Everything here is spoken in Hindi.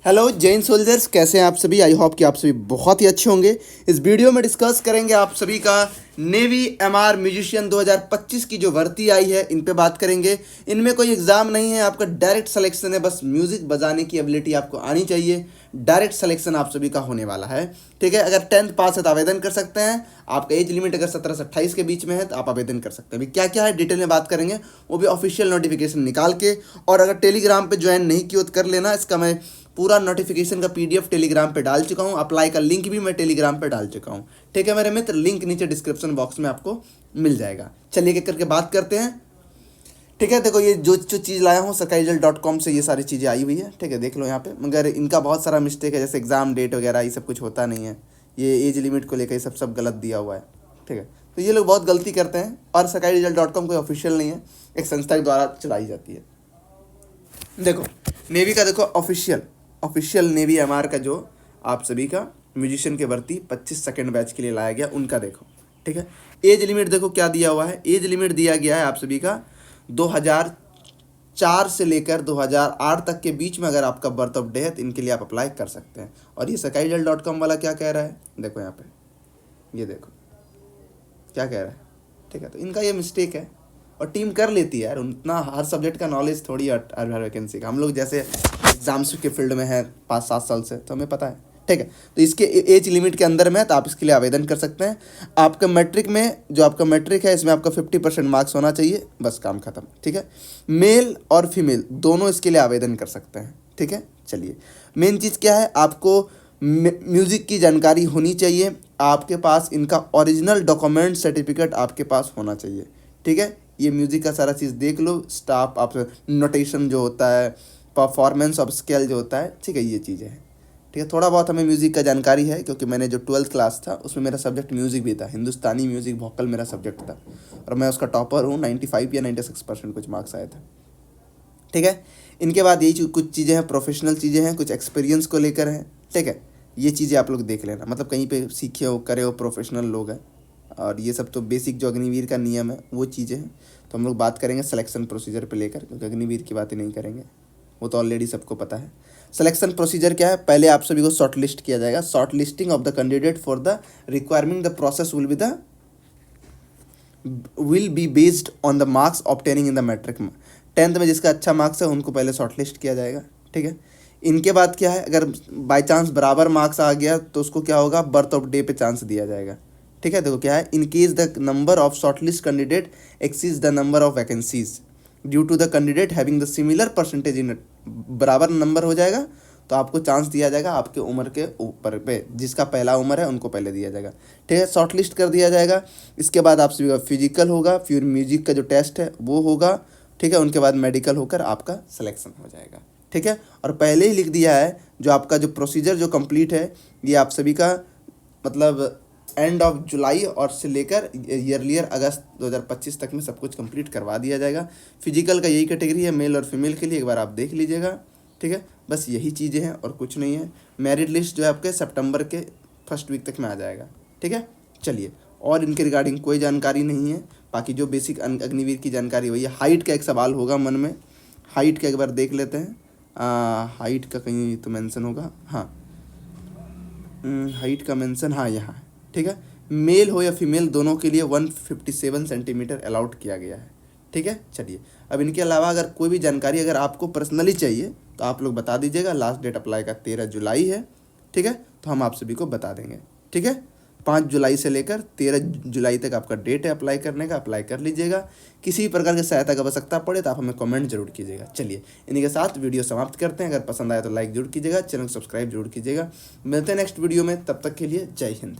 हेलो जैन सोल्जर्स, कैसे हैं आप सभी। आई होप कि आप सभी बहुत ही अच्छे होंगे। इस वीडियो में डिस्कस करेंगे आप सभी का नेवी एमआर म्यूजिशियन 2025 की जो भर्ती आई है, इन पे बात करेंगे। इनमें कोई एग्ज़ाम नहीं है, आपका डायरेक्ट सिलेक्शन है। बस म्यूज़िक बजाने की एबिलिटी आपको आनी चाहिए। डायरेक्ट सिलेक्शन आप सभी का होने वाला है, ठीक है। अगर 10th पास है तो आवेदन कर सकते हैं। आपका एज लिमिट अगर 17 से 28 के बीच में है तो आप आवेदन कर सकते हैं। अभी क्या क्या है डिटेल में बात करेंगे, वो भी ऑफिशियल नोटिफिकेशन निकाल के। और अगर टेलीग्राम पे ज्वाइन नहीं किया तो कर लेना। इसका मैं पूरा नोटिफिकेशन का पीडीएफ टेलीग्राम पे डाल चुका हूँ। अप्लाई का लिंक भी मैं टेलीग्राम पे डाल चुका हूँ, ठीक है मेरे मित्र। लिंक नीचे डिस्क्रिप्शन बॉक्स में आपको मिल जाएगा। चलिए एक करके बात करते हैं, ठीक है। देखो, ये जो चीज़ लाया हूँ सरकारीजल.com से, ये सारी चीज़ें आई हुई है, ठीक है। देख लो यहाँ पे, मगर इनका बहुत सारा मिस्टेक है, जैसे एग्ज़ाम डेट वगैरह ये सब कुछ होता नहीं है। ये एज लिमिट को लेकर ये सब गलत दिया हुआ है, ठीक है। तो ये लोग बहुत गलती करते हैं। और सरकारीजल.com कोई ऑफिशियल नहीं है, एक संस्था के द्वारा चलाई जाती है। देखो नेवी का, देखो ऑफिशियल नेवी एमआर का जो आप सभी का म्यूजिशियन के भर्ती 25 सेकेंड बैच के लिए लाया गया, उनका देखो, ठीक है। एज लिमिट देखो क्या दिया हुआ है। एज लिमिट दिया गया है आप सभी का 2004 से लेकर 2008 तक के बीच में अगर आपका बर्थ ऑफ डेथ, इनके लिए आप अप्लाई कर सकते हैं। और ये सरकारीजल.com वाला क्या कह रहा है, देखो यहाँ पे, ये देखो क्या कह रहा है, ठीक है। तो इनका ये मिस्टेक है, और टीम कर लेती है यार। उतना हर सब्जेक्ट का नॉलेज थोड़ी हर वैकेंसी का। हम लोग जैसे एग्जाम्स के फील्ड में है 5-7 साल से, तो हमें पता है, ठीक है। तो इसके एज लिमिट के अंदर में है, तो आप इसके लिए आवेदन कर सकते हैं। आपका मैट्रिक में, जो आपका मैट्रिक है, इसमें आपका 50% मार्क्स होना चाहिए, बस काम खत्म, ठीक है। मेल और फीमेल दोनों इसके लिए आवेदन कर सकते हैं, ठीक है। चलिए, मेन चीज़ क्या है, आपको म्यूज़िक की जानकारी होनी चाहिए। आपके पास इनका ओरिजिनल डॉक्यूमेंट सर्टिफिकेट आपके पास होना चाहिए, ठीक है। ये म्यूज़िक का सारा चीज़ देख लो, स्टाफ आप नोटेशन जो होता है, परफॉर्मेंस ऑफ स्केल जो होता है, ठीक है, ये चीज़ें हैं, ठीक है। थोड़ा बहुत हमें म्यूज़िक का जानकारी है, क्योंकि मैंने जो 12th क्लास था उसमें मेरा सब्जेक्ट म्यूज़िक भी था। हिंदुस्तानी म्यूज़िक वोकल मेरा सब्जेक्ट था, और मैं उसका टॉपर हूँ। 95 या 96% कुछ मार्क्स आए थे, ठीक है। इनके बाद यही कुछ चीज़ें हैं, प्रोफेशनल चीज़ें हैं, कुछ एक्सपीरियंस को लेकर हैं, ठीक है। ये चीज़ें आप लोग देख लेना, मतलब कहीं पे सीखे हो, करे हो, प्रोफेशनल लोग हैं। और ये सब तो बेसिक जो अग्निवीर का नियम है वो चीज़ें हैं। तो हम लोग बात करेंगे सिलेक्शन प्रोसीजर पे लेकर, क्योंकि अग्निवीर की बातें नहीं करेंगे, वो तो ऑलरेडी सबको पता है। सिलेक्शन प्रोसीजर क्या है, पहले आप सभी को शॉर्ट लिस्ट किया जाएगा। Shortlisting of the candidate for the requirement the process will be based on the marks obtaining in the matric में। 10th में जिसका अच्छा मार्क्स है उनको पहले शॉर्ट लिस्ट किया जाएगा, ठीक है। इनके बाद क्या है, अगर बाई चांस बराबर मार्क्स आ गया तो उसको क्या होगा, बर्थ ऑफ डे पे चांस दिया जाएगा, ठीक है। देखो क्या है, in case the number of shortlist candidate exceeds the number of vacancies due to the candidate having the similar percentage in, बराबर नंबर हो जाएगा तो आपको चांस दिया जाएगा आपके उम्र के ऊपर पे। जिसका पहला उम्र है उनको पहले दिया जाएगा, ठीक है। शॉर्ट लिस्ट कर दिया जाएगा। इसके बाद आप सभी का फिजिकल होगा, फिर म्यूजिक का जो टेस्ट है वो होगा, ठीक है। उनके बाद मेडिकल होकर आपका सिलेक्शन हो जाएगा, ठीक है। और पहले ही लिख दिया है, जो आपका जो प्रोसीजर जो कंप्लीट है, ये आप सभी का मतलब एंड ऑफ जुलाई और से लेकर ईयरलियर अगस्त 2025 तक में सब कुछ कंप्लीट करवा दिया जाएगा। फिजिकल का यही कैटेगरी है, मेल और फीमेल के लिए, एक बार आप देख लीजिएगा, ठीक है। बस यही चीज़ें हैं और कुछ नहीं है। मेरिट लिस्ट जो है आपके सितंबर के फर्स्ट वीक तक में आ जाएगा, ठीक है। चलिए, और इनके रिगार्डिंग कोई जानकारी नहीं है। बाकी जो बेसिक अग्निवीर की जानकारी वही है। हाइट का एक सवाल होगा मन में, हाइट का एक बार देख लेते हैं। हाइट का कहीं तो मेंशन होगा, हाँ, हाइट का मेंशन, हाँ यहाँ, ठीक है। मेल हो या फीमेल दोनों के लिए 157 सेंटीमीटर अलाउड किया गया है, ठीक है। चलिए, अब इनके अलावा अगर कोई भी जानकारी अगर आपको पर्सनली चाहिए तो आप लोग बता दीजिएगा। लास्ट डेट अप्लाई का 13 जुलाई है, ठीक है। तो हम आप सभी को बता देंगे, ठीक है। 5 जुलाई से लेकर 13 जुलाई तक आपका डेट है अप्लाई करने का, अप्लाई कर लीजिएगा। किसी प्रकार की सहायता की आवश्यकता पड़े तो आप हमें कमेंट जरूर कीजिएगा। चलिए, इन्हीं के साथ वीडियो समाप्त करते हैं। अगर पसंद आया तो लाइक जरूर कीजिएगा, चैनल को सब्सक्राइब जरूर कीजिएगा। मिलते हैं नेक्स्ट वीडियो में, तब तक के लिए जय हिंद।